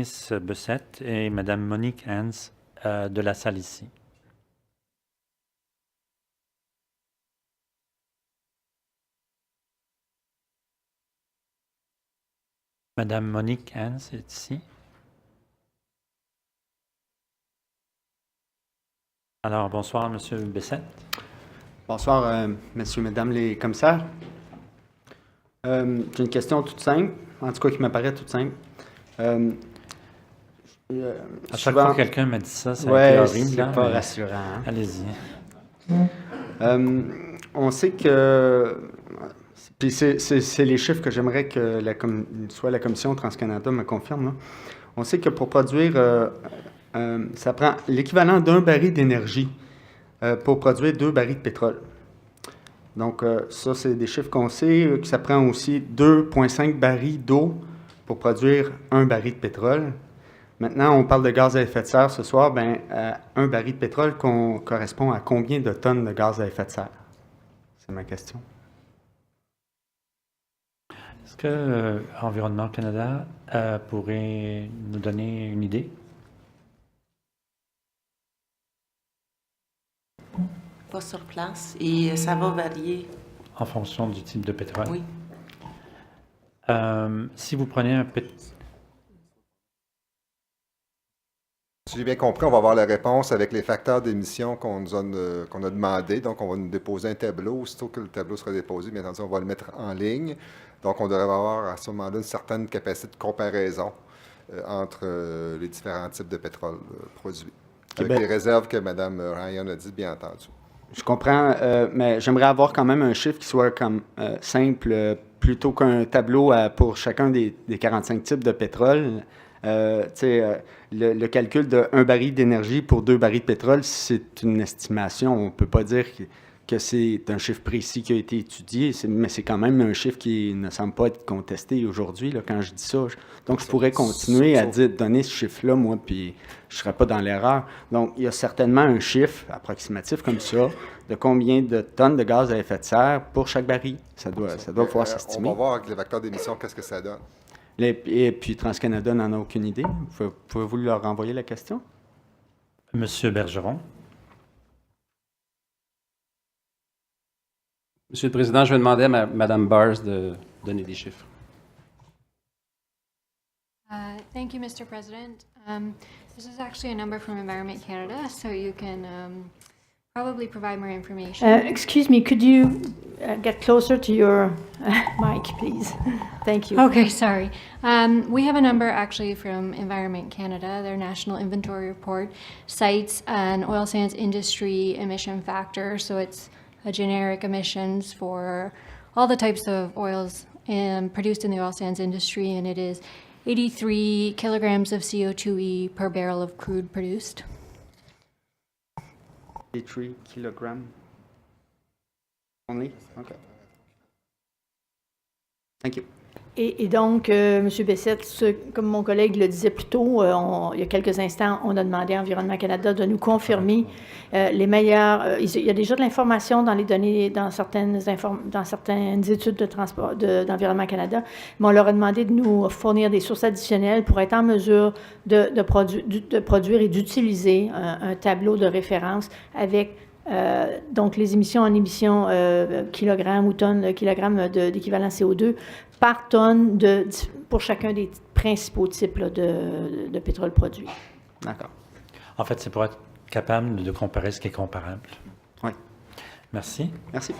sénatrice Bessette et Mme Monique Hans de la salle ici. Madame Monique Hans est ici. Alors, bonsoir, Monsieur Bessette. Bonsoir, messieurs, mesdames les commissaires. J'ai une question toute simple, en tout cas qui m'apparaît toute simple. À chaque fois que quelqu'un m'a dit ça, ça a été horrible. C'est pas rassurant. Hein? Allez-y. On sait que... Puis c'est les chiffres que j'aimerais que soit la Commission TransCanada me confirme. Là. On sait que pour produire... ça prend l'équivalent d'un baril d'énergie pour produire 2 barils de pétrole. Donc, ça, c'est des chiffres qu'on sait, que ça prend aussi 2,5 barils d'eau pour produire 1 baril de pétrole. Maintenant, on parle de gaz à effet de serre ce soir. Bien, un baril de pétrole correspond à combien de tonnes de gaz à effet de serre? C'est ma question. Est-ce que Environnement Canada pourrait nous donner une idée? Pas sur place et ça va varier. En fonction du type de pétrole? Oui. Si vous prenez un pétrole... Si j'ai bien compris, on va avoir la réponse avec les facteurs d'émission qu'on a demandé. Donc, on va nous déposer un tableau. Aussitôt que le tableau sera déposé, bien entendu, on va le mettre en ligne. Donc, on devrait avoir à ce moment-là une certaine capacité de comparaison entre les différents types de pétrole produits. Avec les réserves que Mme Ryan a dit, bien entendu. Je comprends, mais j'aimerais avoir quand même un chiffre qui soit comme simple, plutôt qu'un tableau pour chacun des 45 types de pétrole. Le calcul de 1 baril d'énergie pour 2 barils de pétrole, c'est une estimation. On ne peut pas dire que c'est un chiffre précis qui a été étudié, mais c'est quand même un chiffre qui ne semble pas être contesté aujourd'hui, là, quand je dis ça. Donc, je pourrais continuer à donner ce chiffre-là, moi, puis je ne serais pas dans l'erreur. Donc, il y a certainement un chiffre approximatif comme ça de combien de tonnes de gaz à effet de serre pour chaque baril. Ça doit pouvoir s'estimer. On va voir avec les facteurs d'émission qu'est-ce que ça donne. Et puis, TransCanada n'en a aucune idée. Pouvez-vous leur renvoyer la question? Monsieur Bergeron. Monsieur le Président, je vais demander à Mme Bars de donner des chiffres. Thank you, Mr. President. This is actually a number from Environment Canada, so you can probably provide more information. Excuse me, could you get closer to your mic, please? Thank you. Okay, sorry. We have a number actually from Environment Canada. Their National Inventory Report cites an oil sands industry emission factor, so it's a generic emissions for all the types of oils produced in the oil sands industry, and it is 83 kilograms of CO2e per barrel of crude produced. 83 kilograms only? Okay. Thank you. Et donc, M. Bessette, comme mon collègue le disait plus tôt, il y a quelques instants, on a demandé à Environnement Canada de nous confirmer les meilleurs... il y a déjà de l'information dans les données, dans certaines études de transport d'Environnement Canada, mais on leur a demandé de nous fournir des sources additionnelles pour être en mesure de produire et d'utiliser un tableau de référence avec donc les émissions en émissions kilogrammes ou tonnes, kilogrammes d'équivalent CO2 par tonne pour chacun des principaux types là, de pétrole produit. D'accord. En fait, c'est pour être capable de comparer ce qui est comparable. Oui. Merci. Merci.